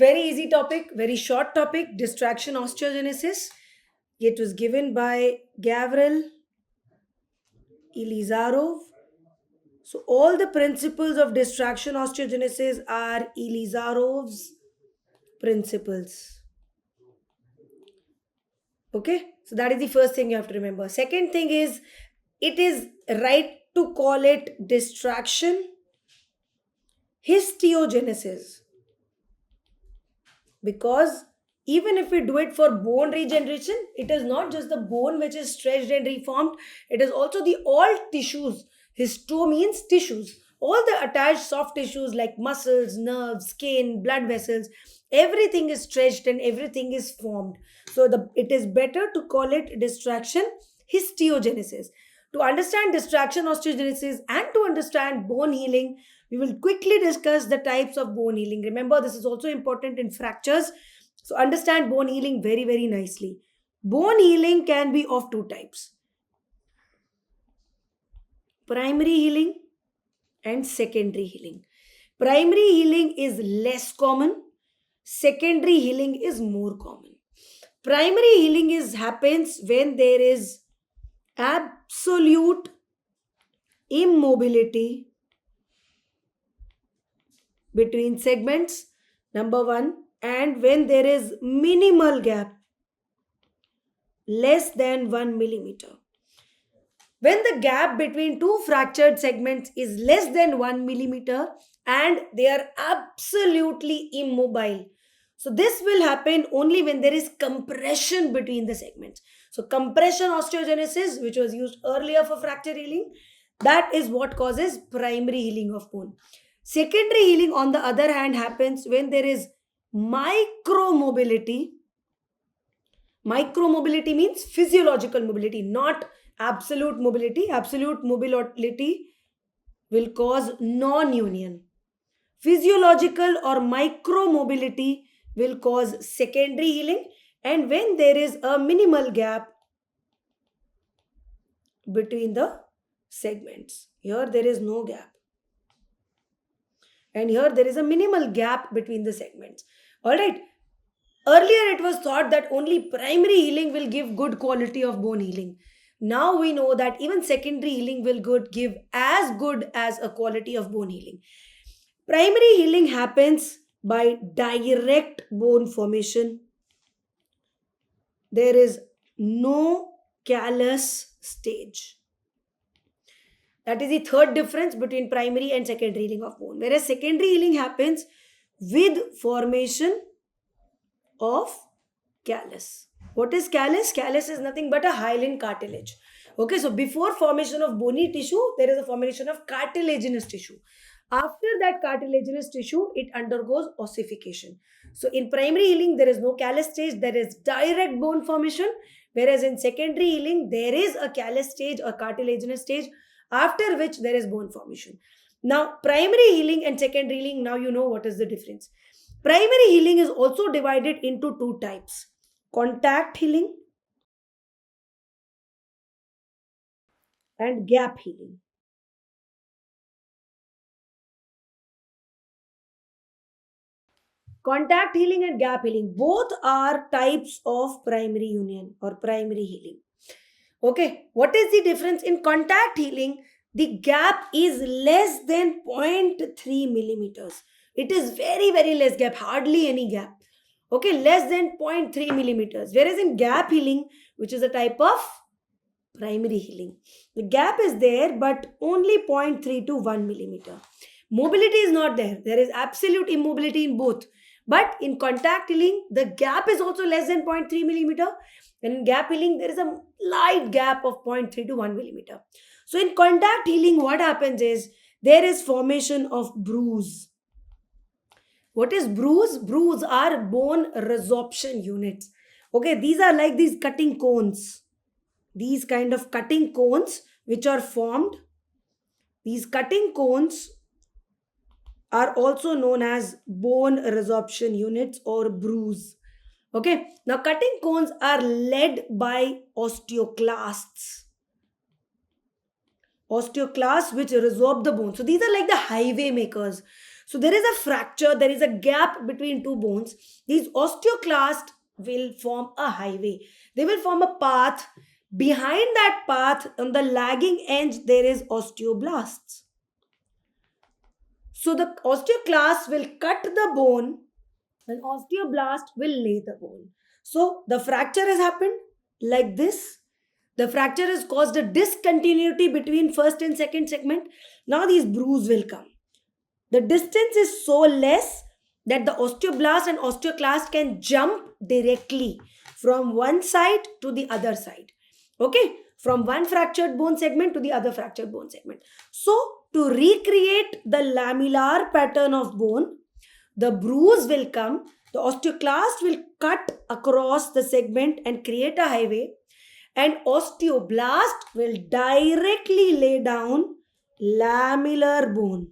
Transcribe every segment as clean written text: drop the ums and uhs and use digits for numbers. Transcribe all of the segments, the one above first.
Very easy topic, very short topic, distraction osteogenesis. It was given by Gavril Elizarov. So all the principles of distraction osteogenesis are Elizarov's principles. Okay, so that is the first thing you have to remember. Second thing is it is right to call it distraction histogenesis, because even if we do it for bone regeneration, it is not just the bone which is stretched and reformed, it is also the all tissues. Histo means tissues, all the attached soft tissues like muscles, nerves, skin, blood vessels, everything is stretched and everything is formed. So it is better to call it distraction histogenesis. To understand distraction osteogenesis and to understand bone healing, we will quickly discuss the types of bone healing. Remember, this is also important in fractures. So, understand bone healing very, very nicely. Bone healing can be of two types: primary healing and secondary healing. Primary healing is less common, secondary healing is more common. Primary healing is happens when there is absolute immobility between segments, number one, and when there is minimal gap less than 1 millimeter. When the gap between two fractured segments is less than 1 millimeter and they are absolutely immobile. So, this will happen only when there is compression between the segments. So, compression osteogenesis, which was used earlier for fracture healing, that is what causes primary healing of bone. Secondary healing, on the other hand, happens when there is micromobility. Micromobility means physiological mobility, not absolute mobility. Absolute mobility will cause non union. Physiological or micromobility will cause secondary healing, and when there is a minimal gap between the segments. Here there is no gap, and here there is a minimal gap between the segments. All right. Earlier, it was thought that only primary healing will give good quality of bone healing. Now we know that even secondary healing will give as good as a quality of bone healing. Primary healing happens by direct bone formation. There is no callus stage. That is the third difference between primary and secondary healing of bone. Whereas secondary healing happens with formation of callus. What is callus? Callus is nothing but a hyaline cartilage. Okay, so before formation of bony tissue, there is a formation of cartilaginous tissue. After that cartilaginous tissue, it undergoes ossification. So in primary healing, there is no callus stage, there is direct bone formation. Whereas in secondary healing, there is a callus stage or cartilaginous stage, after which there is bone formation. Now, primary healing and secondary healing, now you know what is the difference. Primary healing is also divided into two types: contact healing and gap healing. Contact healing and gap healing both are types of primary union or primary healing. Okay, what is the difference? In contact healing, the gap is less than zero point 0.3 millimeters. It is very, very less gap, hardly any gap. Okay, less than zero point 0.3 millimeters. Whereas in gap healing, which is a type of primary healing, the gap is there but only zero point 0.3 to 1 millimeter. Mobility is not there. There is absolute immobility in both. But in contact healing, the gap is also less than zero point 0.3 millimeter. And in gap healing, there is a light gap of zero point 0.3 to 1 millimeter. So in contact healing, what happens is there is formation of bruise. What is bruise? Bruise are bone resorption units. Okay, these are like these cutting cones. These kind of cutting cones which are formed. These cutting cones are also known as bone resorption units or bruise. Okay, now cutting cones are led by osteoclasts. Osteoclasts which resorb the bone. So these are like the highway makers. So there is a fracture, there is a gap between two bones. These osteoclasts will form a highway. They will form a path. Behind that path, on the lagging edge, there is osteoblasts. So the osteoclast will cut the bone and osteoblast will lay the bone. So the fracture has happened like this. The fracture has caused a discontinuity between first and second segment. Now these bruise will come. The distance is so less that the osteoblast and osteoclast can jump directly from one side to the other side. Okay? From one fractured bone segment to the other fractured bone segment. So, to recreate the lamellar pattern of bone, the bruise will come, the osteoclast will cut across the segment and create a highway, and osteoblast will directly lay down lamellar bone.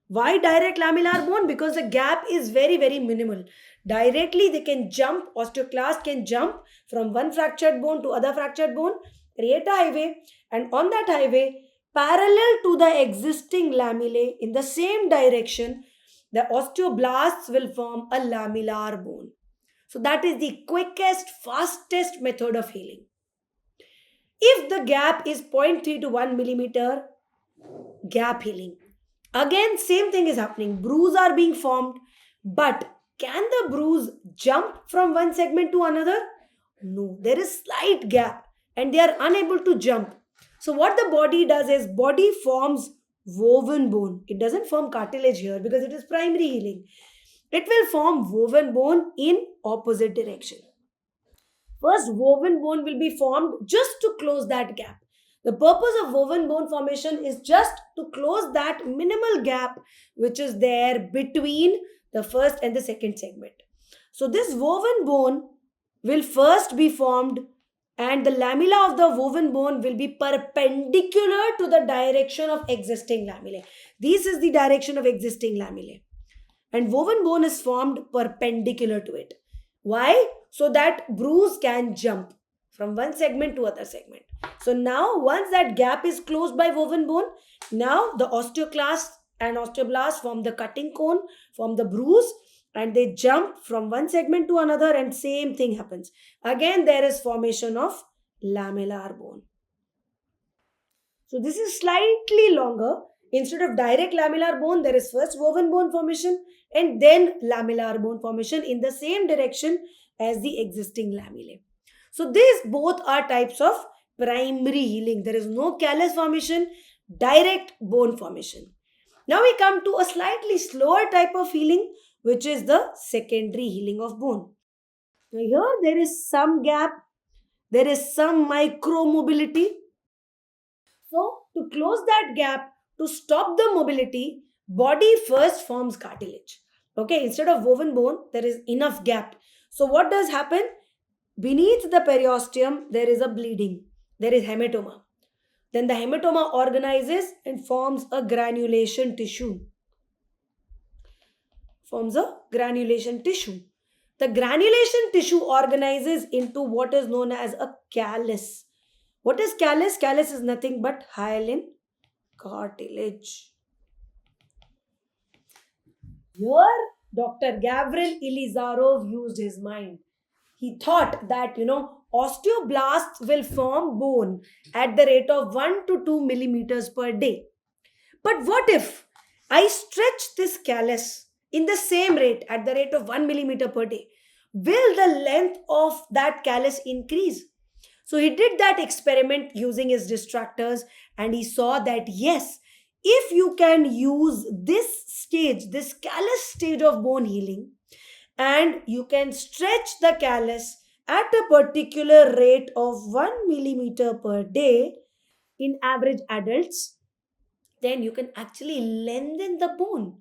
Why direct lamellar bone? Because the gap is very, very minimal. Directly they can jump, osteoclast can jump from one fractured bone to other fractured bone, create a highway, and on that highway, parallel to the existing lamellae in the same direction, the osteoblasts will form a lamellar bone. So that is the quickest, fastest method of healing. If the gap is 0.3 to 1 millimeter, gap healing. Again, same thing is happening. Bruise are being formed, but can the bruise jump from one segment to another? No, there is slight gap and they are unable to jump. So what the body does is body forms woven bone. It doesn't form cartilage here because it is primary healing. It will form woven bone in opposite direction. First, woven bone will be formed just to close that gap. The purpose of woven bone formation is just to close that minimal gap which is there between the first and the second segment. So this woven bone will first be formed and the lamella of the woven bone will be perpendicular to the direction of existing lamellae. This is the direction of existing lamellae. And woven bone is formed perpendicular to it. Why? So that bruise can jump from one segment to other segment. So now once that gap is closed by woven bone, now the osteoclast and osteoblast form the cutting cone, form the bruise, and they jump from one segment to another and same thing happens. Again there is formation of lamellar bone. So this is slightly longer. Instead of direct lamellar bone, there is first woven bone formation and then lamellar bone formation in the same direction as the existing lamellae. So these both are types of primary healing. There is no callus formation, direct bone formation. Now we come to a slightly slower type of healing, which is the secondary healing of bone. Now here there is some gap, there is some micromobility. So to close that gap, to stop the mobility, body first forms cartilage. Okay, instead of woven bone, there is enough gap. So what does happen? Beneath the periosteum, there is a bleeding. There is hematoma. Then the hematoma organizes and forms a granulation tissue. Forms a granulation tissue. The granulation tissue organizes into what is known as a callus. What is callus? Callus is nothing but hyaline cartilage. Here, Dr. Gavril Ilizarov used his mind. He thought that, osteoblasts will form bone at the rate of 1 to 2 millimeters per day. But what if I stretch this callus in the same rate at the rate of 1 millimeter per day? Will the length of that callus increase? So he did that experiment using his distractors and he saw that yes, if you can use this stage, this callus stage of bone healing, and you can stretch the callus at a particular rate of 1 millimeter per day in average adults, then you can actually lengthen the bone.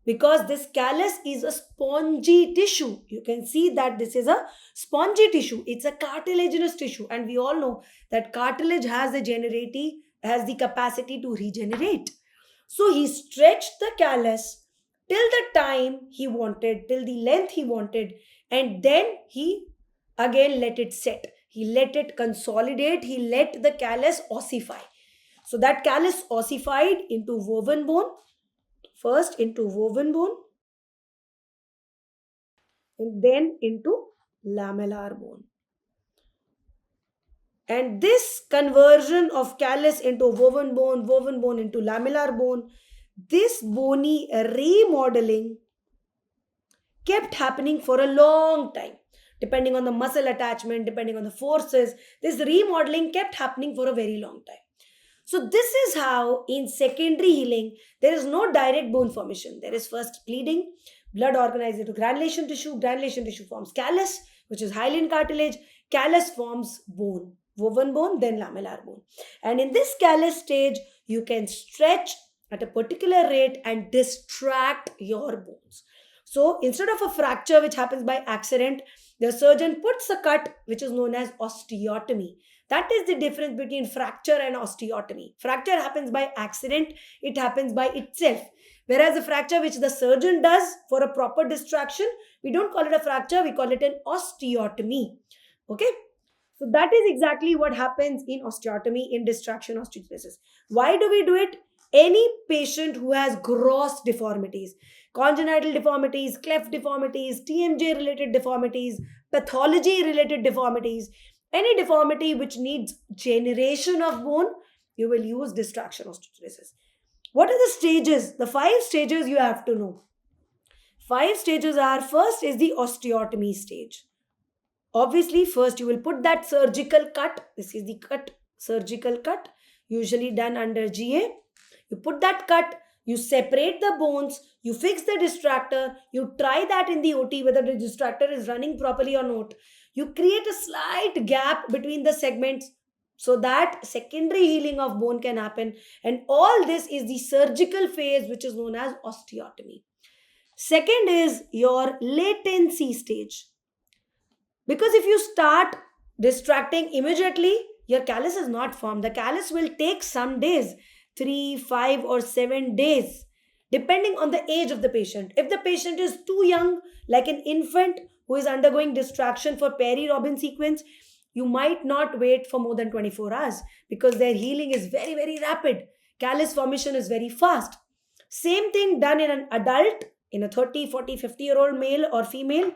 Because this callus is a spongy tissue. You can see that this is a spongy tissue. It's a cartilaginous tissue. And we all know that cartilage has the capacity to regenerate. So he stretched the callus till the time he wanted, till the length he wanted. And then he again let it set. He let it consolidate. He let the callus ossify. So that callus ossified into woven bone. first into woven bone and then into lamellar bone. And this conversion of callus into woven bone into lamellar bone, this bony remodeling kept happening for a long time. Depending on the muscle attachment, depending on the forces, this remodeling kept happening for a very long time. So, this is how in secondary healing, there is no direct bone formation. There is first bleeding, blood organized into granulation tissue forms callus, which is hyaline cartilage, callus forms bone, woven bone, then lamellar bone. And in this callus stage, you can stretch at a particular rate and distract your bones. So, instead of a fracture which happens by accident, the surgeon puts a cut which is known as osteotomy. That is the difference between fracture and osteotomy. Fracture happens by accident, it happens by itself. Whereas a fracture which the surgeon does for a proper distraction, we don't call it a fracture, we call it an osteotomy. Okay? So that is exactly what happens in osteotomy, in distraction osteogenesis. Why do we do it? Any patient who has gross deformities, congenital deformities, cleft deformities, TMJ related deformities, pathology related deformities, any deformity which needs generation of bone, you will use distraction osteogenesis. What are the stages? The 5 stages you have to know. 5 stages are: first is the osteotomy stage. Obviously, first you will put that surgical cut. This is the cut, surgical cut, usually done under GA. You put that cut, you separate the bones, you fix the distractor, you try that in the OT whether the distractor is running properly or not. You create a slight gap between the segments so that secondary healing of bone can happen. And all this is the surgical phase, which is known as osteotomy. Second is your latency stage. Because if you start distracting immediately, your callus is not formed. The callus will take some days, 3, 5, or 7 days, depending on the age of the patient. If the patient is too young, like an infant who is undergoing distraction for peri-Robin sequence, you might not wait for more than 24 hours because their healing is very, very rapid. Callus formation is very fast. Same thing done in an adult, in a 30, 40, 50-year-old male or female.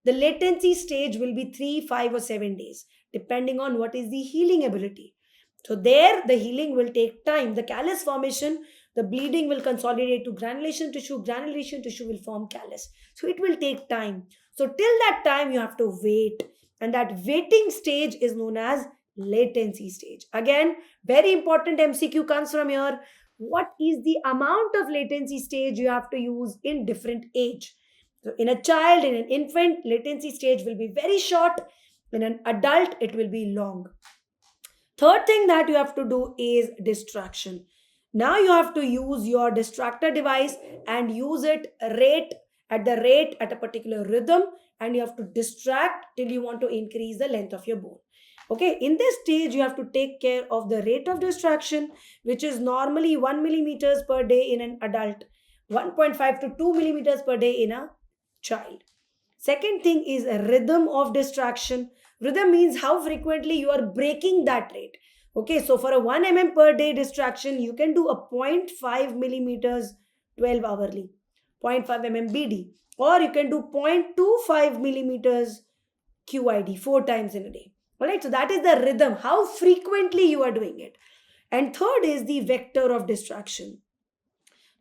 The latency stage will be 3, 5, or 7 days, depending on what is the healing ability. So there, the healing will take time. The callus formation, the bleeding will consolidate to granulation tissue will form callus. So it will take time. So till that time, you have to wait. And that waiting stage is known as latency stage. Again, very important MCQ comes from here. What is the amount of latency stage you have to use in different age? So in a child, in an infant, latency stage will be very short. In an adult, it will be long. Third thing that you have to do is distraction. Now you have to use your distractor device and use it at a particular rhythm, and you have to distract till you want to increase the length of your bone. Okay, in this stage, you have to take care of the rate of distraction, which is normally 1 millimeters per day in an adult, 1.5 to 2 millimeters per day in a child. Second thing is a rhythm of distraction. Rhythm means how frequently you are breaking that rate. Okay, so for a 1 mm per day distraction, you can do a 0.5 millimeters 12 hourly, 0.5 mm BD, or you can do 0.25 millimeters QID 4 times in a day. All right, so that is the rhythm, how frequently you are doing it. And third is the vector of distraction.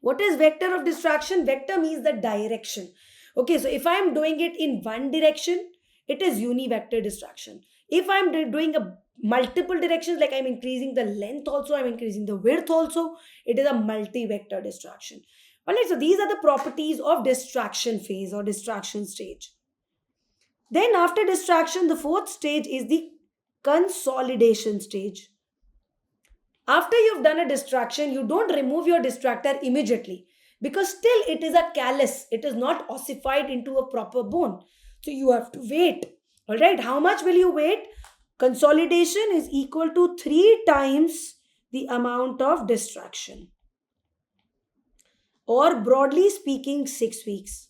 What is vector of distraction? Vector means the direction. Okay, so if I am doing it in one direction, it is univector distraction. If I am doing a multiple directions, like I'm increasing the length also, I'm increasing the width also, it is a multi-vector distraction. Alright, so these are the properties of distraction phase or distraction stage. Then after distraction, the fourth stage is the consolidation stage. After you've done a distraction, you don't remove your distractor immediately because still it is a callus. It is not ossified into a proper bone. So you have to wait. All right, how much will you wait? Consolidation is equal to 3 times the amount of distraction. Or broadly speaking, 6 weeks.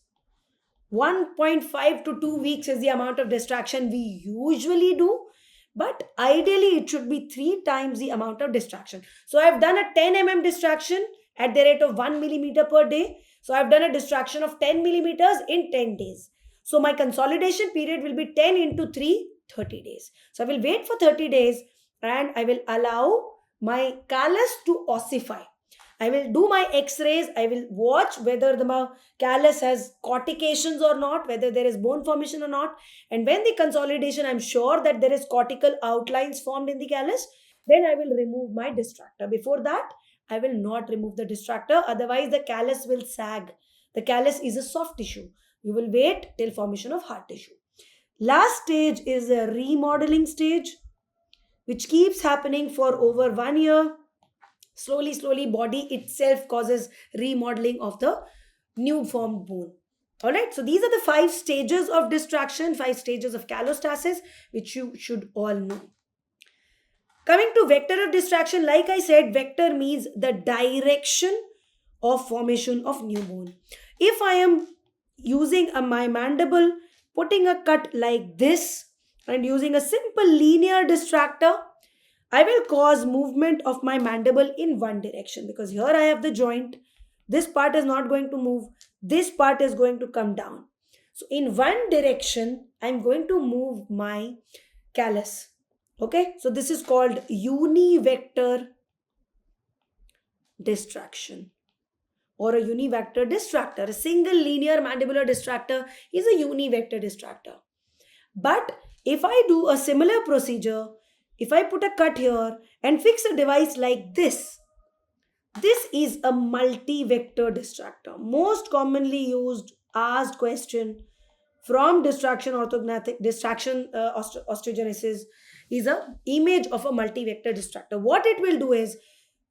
1.5 to 2 weeks is the amount of distraction we usually do. But ideally, it should be 3 times the amount of distraction. So I've done a 10 mm distraction at the rate of 1 millimeter per day. So I've done a distraction of 10 millimeters in 10 days. So my consolidation period will be 10 into 3, 30 days. So I will wait for 30 days and I will allow my callus to ossify. I will do my x-rays. I will watch whether the callus has cortications or not, whether there is bone formation or not. And when the consolidation, I'm sure that there is cortical outlines formed in the callus, then I will remove my distractor. Before that, I will not remove the distractor. Otherwise, the callus will sag. The callus is a soft tissue. You will wait till formation of hard tissue. Last stage is a remodeling stage, which keeps happening for over 1 year. Slowly, body itself causes remodeling of the new formed bone. All right, so these are the 5 stages of distraction, 5 stages of callostasis, which you should all know. Coming to vector of distraction, like I said, vector means the direction of formation of new bone. If I am using my mandible, putting a cut like this and using a simple linear distractor, I will cause movement of my mandible in one direction, because here I have the joint. This part is not going to move. This part is going to come down. So in one direction, I'm going to move my callus. Okay, so this is called univector distraction or a univector distractor. A single linear mandibular distractor is a univector distractor. But if I do a similar procedure, if I put a cut here and fix a device like this is a multi-vector distractor. Most commonly used asked question from osteogenesis is a image of a multi-vector distractor. What it will do is,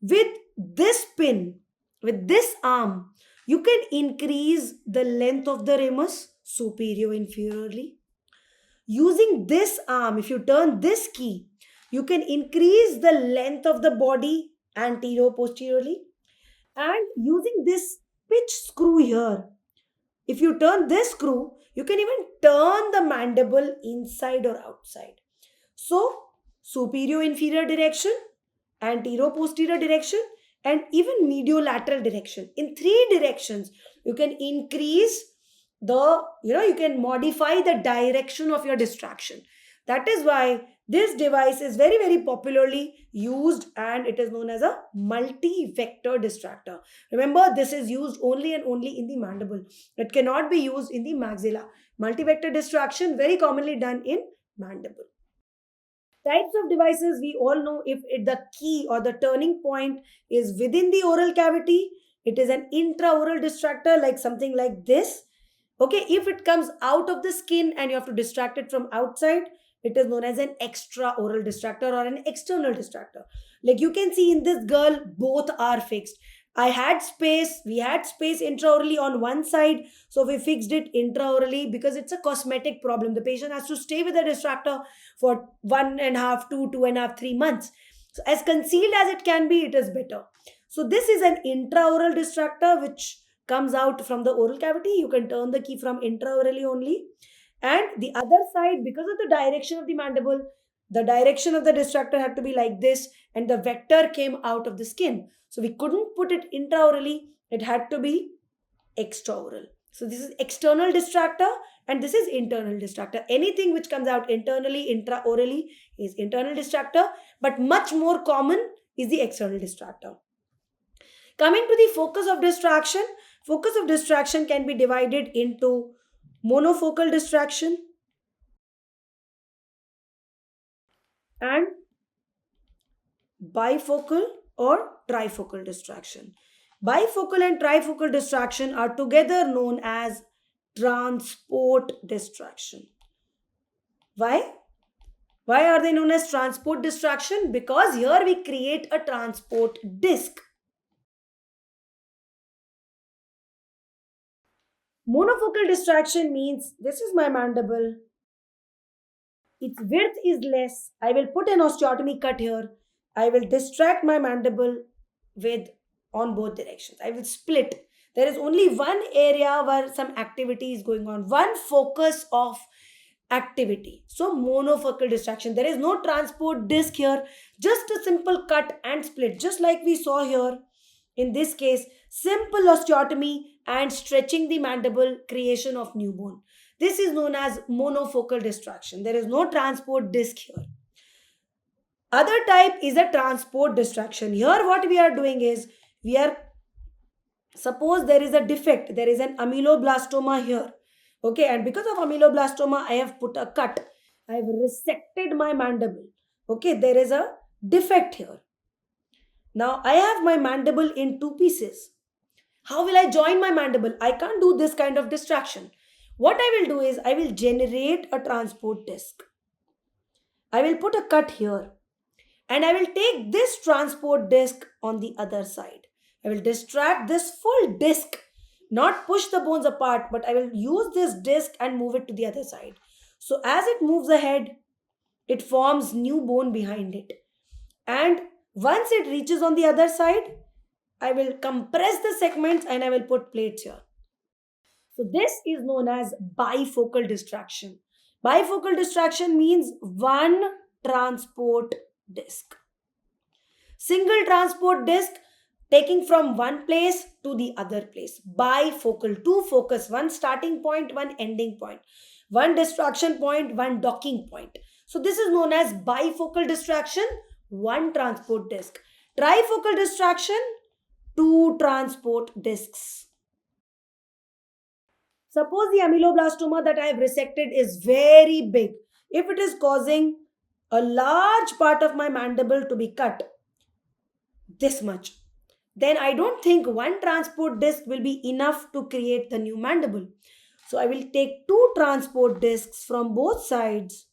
with this pin, with this arm, you can increase the length of the ramus superior inferiorly. Using this arm, if you turn this key, you can increase the length of the body anterior posteriorly. And using this pitch screw here, if you turn this screw, you can even turn the mandible inside or outside. So, superior inferior direction, anterior posterior direction, and even mediolateral direction. In 3 directions, you can increase you can modify the direction of your distraction. That is why this device is very, very popularly used, and it is known as a multi-vector distractor. Remember, this is used only and only in the mandible. It cannot be used in the maxilla. Multi-vector distraction very commonly done in mandible. Types of devices, we all know, if the key or the turning point is within the oral cavity, it is an intraoral distractor, like something like this. Okay, if it comes out of the skin and you have to distract it from outside, it is known as an extraoral distractor or an external distractor. Like you can see in this girl, both are fixed. We had space intraorally on one side, so we fixed it intraorally because it's a cosmetic problem. The patient has to stay with the distractor for 1.5, 2.5, 3 months. So as concealed as it can be, it is better. So this is an intraoral distractor which comes out from the oral cavity. You can turn the key from intraorally only. And the other side, because of the direction of the mandible, the direction of the distractor had to be like this, and the vector came out of the skin. So we couldn't put it intraorally, it had to be extraoral. So this is external distractor and this is internal distractor. Anything which comes out internally, intraorally is internal distractor, but much more common is the external distractor. Coming to the focus of distraction can be divided into monofocal distraction and bifocal or trifocal distraction. Bifocal and trifocal distraction are together known as transport distraction. Why? Why are they known as transport distraction? Because here we create a transport disc. Monofocal distraction means this is my mandible. Its width is less. I will put an osteotomy cut here. I will distract my mandible with on both directions. I will split. There is only one area where some activity is going on, one focus of activity. So monofocal distraction. There is no transport disc here, just a simple cut and split, just like we saw here. In this case, simple osteotomy and stretching the mandible, creation of new bone. This is known as monofocal distraction. There is no transport disc here. Other type is a transport distraction. Here what we are doing is, we are, suppose there is a defect, there is an ameloblastoma here. Okay, and because of ameloblastoma, I have put a cut. I have resected my mandible. Okay, there is a defect here. Now I have my mandible in two pieces. How will I join my mandible? I can't do this kind of distraction. What I will do is, I will generate a transport disc. I will put a cut here, and I will take this transport disc on the other side. I will distract this full disc, not push the bones apart, but I will use this disc and move it to the other side. So as it moves ahead, it forms new bone behind it. And once it reaches on the other side, I will compress the segments and I will put plates here. So this is known as bifocal distraction. Bifocal distraction means one transport disc. Single transport disc taking from one place to the other place. Bifocal, two focus, one starting point, one ending point, one distraction point, one docking point. So this is known as bifocal distraction, one transport disc. Trifocal distraction, two transport discs. Suppose the ameloblastoma that I have resected is very big. If it is causing a large part of my mandible to be cut, this much, then I don't think one transport disc will be enough to create the new mandible. So I will take two transport discs from both sides,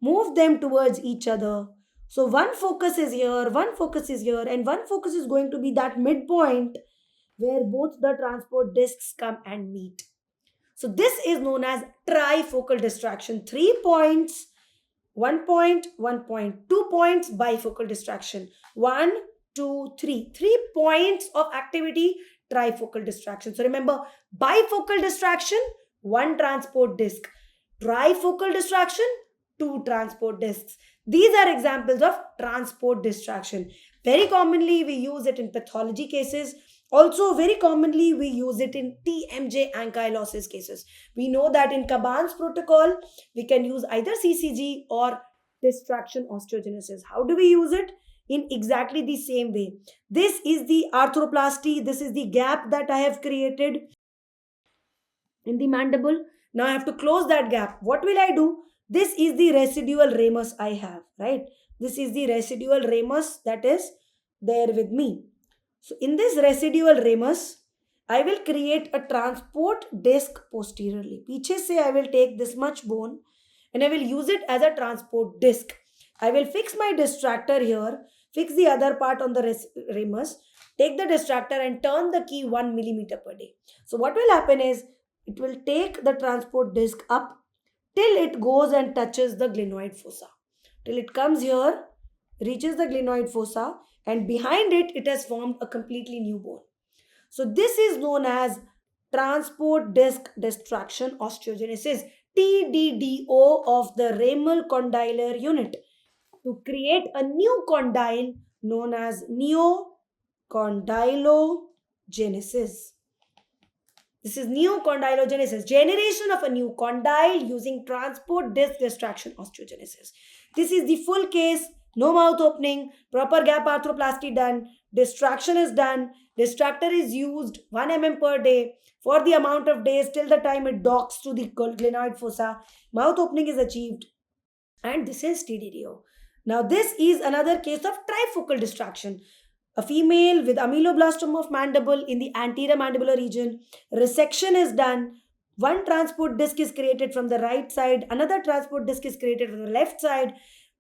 move them towards each other. So one focus is here, one focus is here, and one focus is going to be that midpoint where both the transport discs come and meet. So this is known as trifocal distraction. 3 points, 1 point, 1 point, 2 points, bifocal distraction. 1, 2, 3. 3 points of activity, trifocal distraction. So remember, bifocal distraction, one transport disc. Trifocal distraction, two transport discs. These are examples of transport distraction. Very commonly, we use it in pathology cases. Also, very commonly, we use it in TMJ ankylosis cases. We know that in Caban's protocol, we can use either CCG or distraction osteogenesis. How do we use it? In exactly the same way. This is the arthroplasty. This is the gap that I have created in the mandible. Now I have to close that gap. What will I do? This is the residual ramus I have, right? This is the residual ramus that is there with me. So in this residual ramus, I will create a transport disc posteriorly. पीछे से I will take this much bone and I will use it as a transport disc. I will fix my distractor here, fix the other part on the ramus, take the distractor and turn the key 1 millimeter per day. So what will happen is, it will take the transport disc up till it goes and touches the glenoid fossa. Till it comes here, reaches the glenoid fossa, and behind it, it has formed a completely new bone. So this is known as transport disc distraction osteogenesis, TDDO of the ramal condylar unit, to create a new condyle known as neocondylogenesis. This is neocondylogenesis, generation of a new condyle using transport disc distraction osteogenesis. This is the full case, no mouth opening, proper gap arthroplasty done, distraction is done, distractor is used 1 mm per day for the amount of days till the time it docks to the glenoid fossa, mouth opening is achieved, and this is TDDO. Now this is another case of trifocal distraction. A female with ameloblastoma of mandible in the anterior mandibular region, resection is done, one transport disc is created from the right side, another transport disc is created from the left side.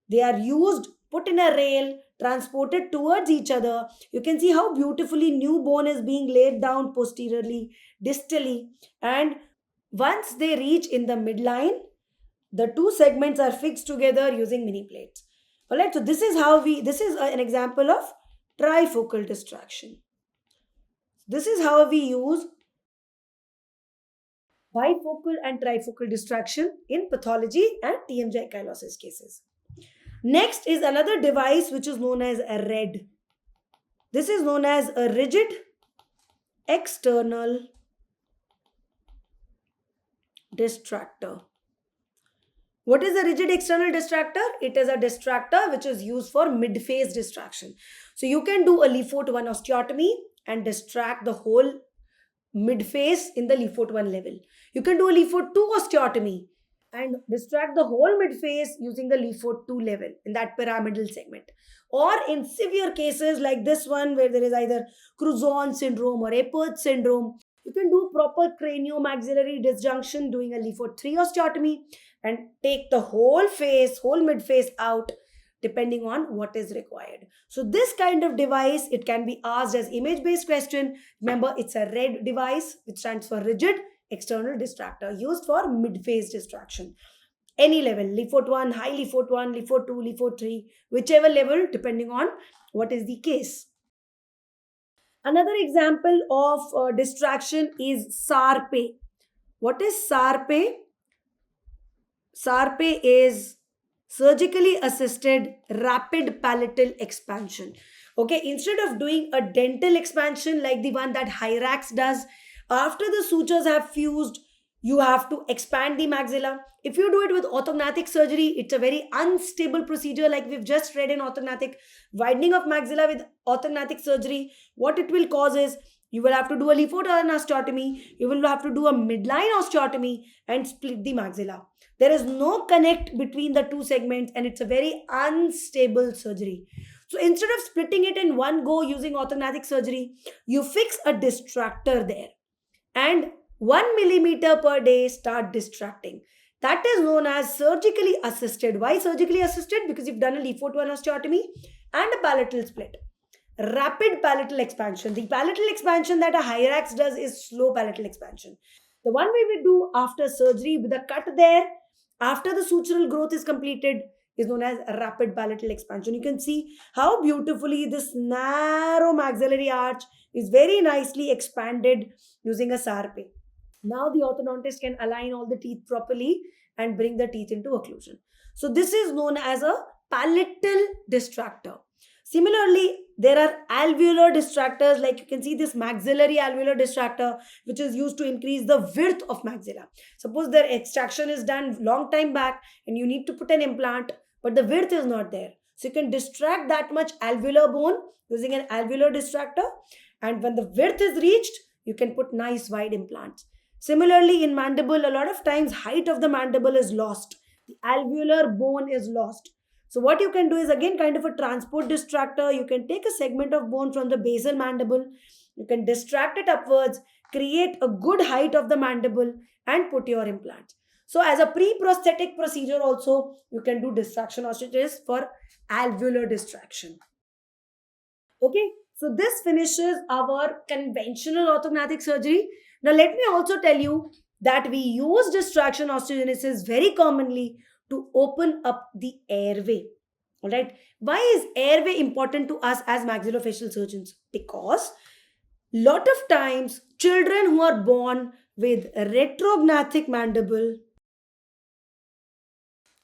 They are used, put in a rail, transported towards each other. You can see how beautifully new bone is being laid down posteriorly, distally, and once they reach in the midline, the two segments are fixed together using mini plates. Alright, so this is an example of trifocal distraction. This is how we use bifocal and trifocal distraction in pathology and TMJ ankylosis cases. Next is another device which is known as a RED. This is known as a rigid external distractor. What is a rigid external distractor? It is a distractor which is used for mid-phase distraction. So you can do a Lefort 1 osteotomy and distract the whole mid-phase in the Lefort 1 level. You can do a Lefort 2 osteotomy and distract the whole mid-phase using the Lefort 2 level in that pyramidal segment. Or in severe cases like this one where there is either Cruzon syndrome or Apert syndrome, you can do proper craniomaxillary disjunction doing a Lefort 3 osteotomy and take the whole face, whole mid-face out depending on what is required. So this kind of device, it can be asked as image-based question. Remember, it's a RED device, which stands for rigid external distractor, used for mid-phase distraction. Any level, Lefort 1, high Lefort 1, Lefort 2, Lefort 3, whichever level, depending on what is the case. Another example of distraction is SARPE. What is SARPE? SARPE is surgically assisted rapid palatal expansion. Okay, instead of doing a dental expansion like the one that Hyrax does, after the sutures have fused, you have to expand the maxilla. If you do it with orthognathic surgery, it's a very unstable procedure, like we've just read in orthognathic. Widening of maxilla with orthognathic surgery, what it will cause is you will have to do a Lefort osteotomy, you will have to do a midline osteotomy and split the maxilla. There is no connect between the two segments and it's a very unstable surgery. So instead of splitting it in one go using orthognathic surgery, you fix a distractor there and 1 millimeter per day start distracting. That is known as surgically assisted. Why surgically assisted? Because you've done a Lefort 1 osteotomy and a palatal split. Rapid palatal expansion. The palatal expansion that a Hyrax does is slow palatal expansion. The one we do after surgery with a cut there, after the sutural growth is completed, is known as rapid palatal expansion. You can see how beautifully this narrow maxillary arch is very nicely expanded using a SARPE. Now the orthodontist can align all the teeth properly and bring the teeth into occlusion. So this is known as a palatal distractor. Similarly, there are alveolar distractors, like you can see this maxillary alveolar distractor, which is used to increase the width of maxilla. Suppose their extraction is done long time back and you need to put an implant, but the width is not there. So you can distract that much alveolar bone using an alveolar distractor. And when the width is reached, you can put nice wide implants. Similarly, in mandible, a lot of times height of the mandible is lost. The alveolar bone is lost. So what you can do is again kind of a transport distractor. You can take a segment of bone from the basal mandible. You can distract it upwards, create a good height of the mandible and put your implant. So as a pre-prosthetic procedure also, you can do distraction osteotomies for alveolar distraction. Okay, so this finishes our conventional orthognathic surgery. Now let me also tell you that we use distraction osteogenesis very commonly to open up the airway. All right. Why is airway important to us as maxillofacial surgeons? Because lot of times children who are born with retrognathic mandible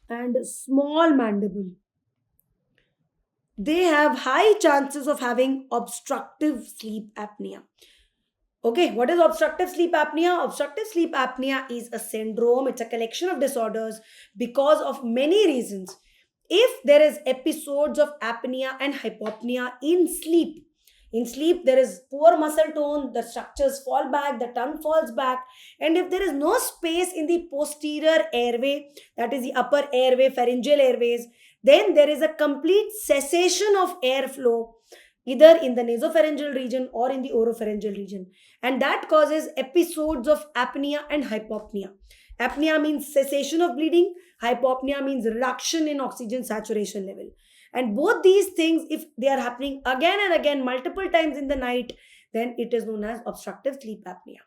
and small mandible, they have high chances of having obstructive sleep apnea. Okay, what is obstructive sleep apnea? Obstructive sleep apnea is a syndrome, it's a collection of disorders because of many reasons. If there is episodes of apnea and hypopnea in sleep there is poor muscle tone, the structures fall back, the tongue falls back, and if there is no space in the posterior airway, that is the upper airway, pharyngeal airways, then there is a complete cessation of airflow either in the nasopharyngeal region or in the oropharyngeal region. And that causes episodes of apnea and hypopnea. Apnea means cessation of bleeding, hypopnea means reduction in oxygen saturation level. And both these things, if they are happening again and again multiple times in the night, then it is known as obstructive sleep apnea.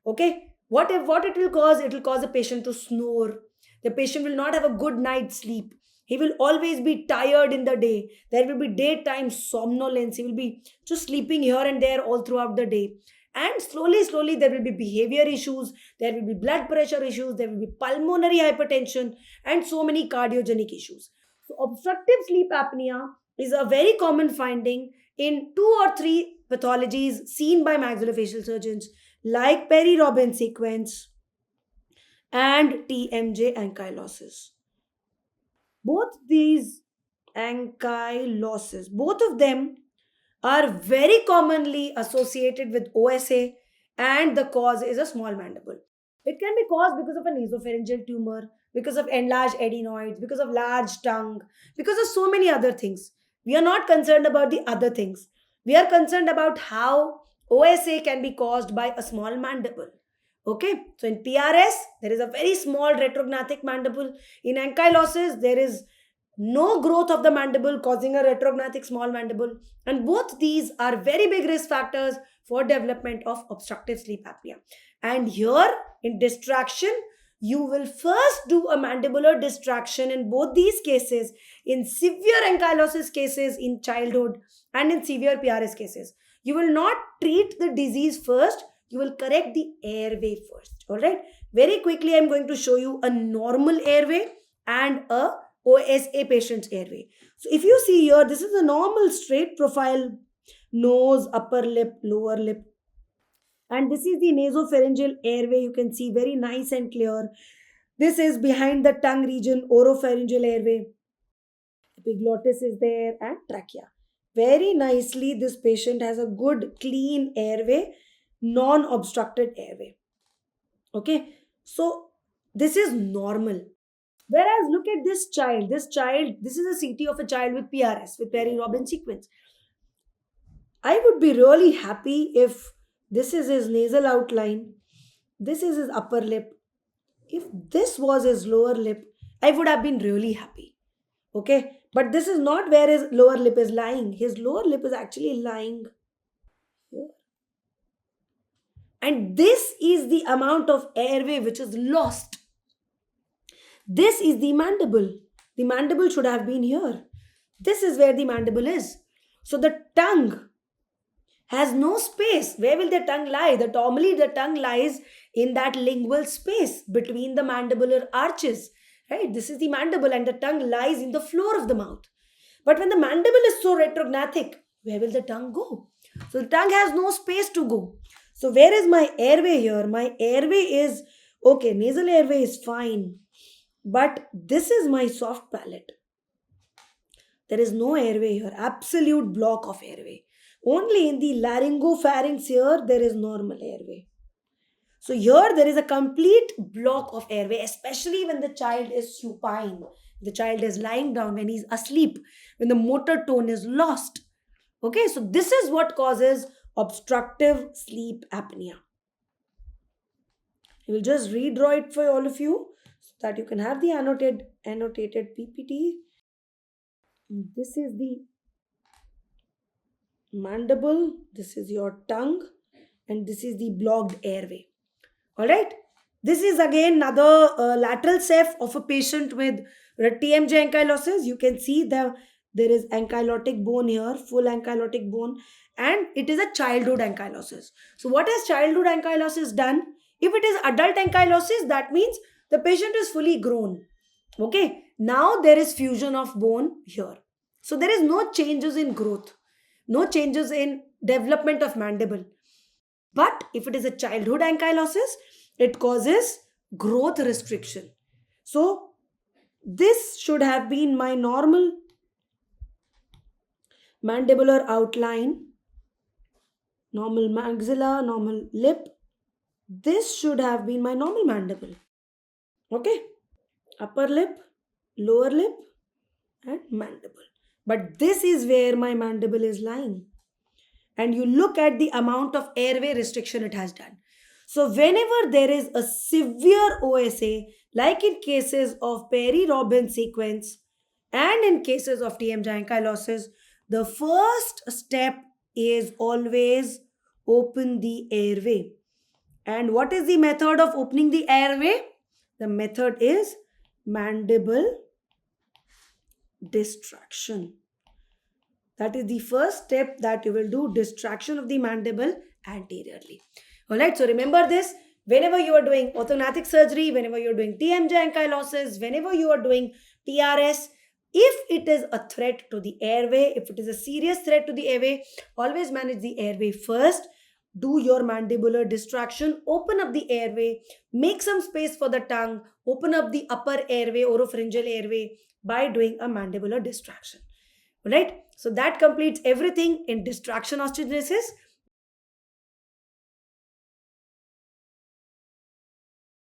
Okay, what it will cause? It will cause a patient to snore. The patient will not have a good night's sleep. He will always be tired in the day. There will be daytime somnolence. He will be just sleeping here and there all throughout the day. And slowly, there will be behavior issues. There will be blood pressure issues. There will be pulmonary hypertension and so many cardiogenic issues. So obstructive sleep apnea is a very common finding in 2 or 3 pathologies seen by maxillofacial surgeons like Perry-Robin sequence and TMJ ankylosis. Both these ankylosis, both of them are very commonly associated with OSA, and the cause is a small mandible. It can be caused because of a nasopharyngeal tumor, because of enlarged adenoids, because of large tongue, because of so many other things. We are not concerned about the other things. We are concerned about how OSA can be caused by a small mandible. Okay, so in PRS, there is a very small retrognathic mandible. In ankylosis, there is no growth of the mandible causing a retrognathic small mandible, and both these are very big risk factors for development of obstructive sleep apnea. And here in distraction, you will first do a mandibular distraction in both these cases, in severe ankylosis cases in childhood and in severe PRS cases. You will not treat the disease first, you will correct the airway first. All right, very quickly I'm going to show you a normal airway and a OSA patient's airway. So if you see here, this is a normal straight profile, nose, upper lip, lower lip, and this is the nasopharyngeal airway. You can see very nice and clear. This is behind the tongue region, oropharyngeal airway. Epiglottis is there and trachea. Very nicely, this patient has a good clean airway, non-obstructed airway. Okay, so this is normal. Whereas look at this child. This is a CT of a child with PRS, with Perry-Robin sequence. I would be really happy if this is his nasal outline, this is his upper lip. If this was his lower lip, I would have been really happy. Okay, but this is not where his lower lip is lying. His lower lip is actually lying here. And this is the amount of airway which is lost. This is the mandible. The mandible should have been here. This is where the mandible is. So the tongue has no space. Where will the tongue lie? Normally the tongue lies in that lingual space between the mandibular arches. Right? This is the mandible and the tongue lies in the floor of the mouth. But when the mandible is so retrognathic, where will the tongue go? So the tongue has no space to go. So where is my airway here? My airway is, okay, nasal airway is fine. But this is my soft palate. There is no airway here. Absolute block of airway. Only in the laryngopharynx here, there is normal airway. So here there is a complete block of airway, especially when the child is supine. The child is lying down, when he's asleep, when the motor tone is lost. Okay, so this is what causes obstructive sleep apnea. I will just redraw it for all of you so that you can have the annotated PPT. This is the mandible, this is your tongue, and this is the blocked airway. All right, this is again another lateral ceph of a patient with TMJ ankylosis. You can see there is ankylotic bone here, full ankylotic bone, and it is a childhood ankylosis. So what has childhood ankylosis done? If it is adult ankylosis, that means the patient is fully grown. Okay, now there is fusion of bone here. So there is no changes in growth, no changes in development of mandible. But if it is a childhood ankylosis, it causes growth restriction. So this should have been my normal mandibular outline, normal maxilla, normal lip. This should have been my normal mandible. Okay, upper lip, lower lip, and mandible. But this is where my mandible is lying. And you look at the amount of airway restriction it has done. So whenever there is a severe OSA, like in cases of Perry-Robin sequence and in cases of TMJ ankylosis, the first step is always open the airway. And what is the method of opening the airway? The method is mandible distraction. That is the first step that you will do, distraction of the mandible anteriorly. Alright, so remember this. Whenever you are doing orthognathic surgery, whenever you are doing TMJ ankylosis, whenever you are doing PRS, If it is a threat to the airway, if it is a serious threat to the airway, always manage the airway first. Do your mandibular distraction, open up the airway, make some space for the tongue, open up the upper airway, oropharyngeal airway by doing a mandibular distraction. Right? So that completes everything in distraction osteogenesis.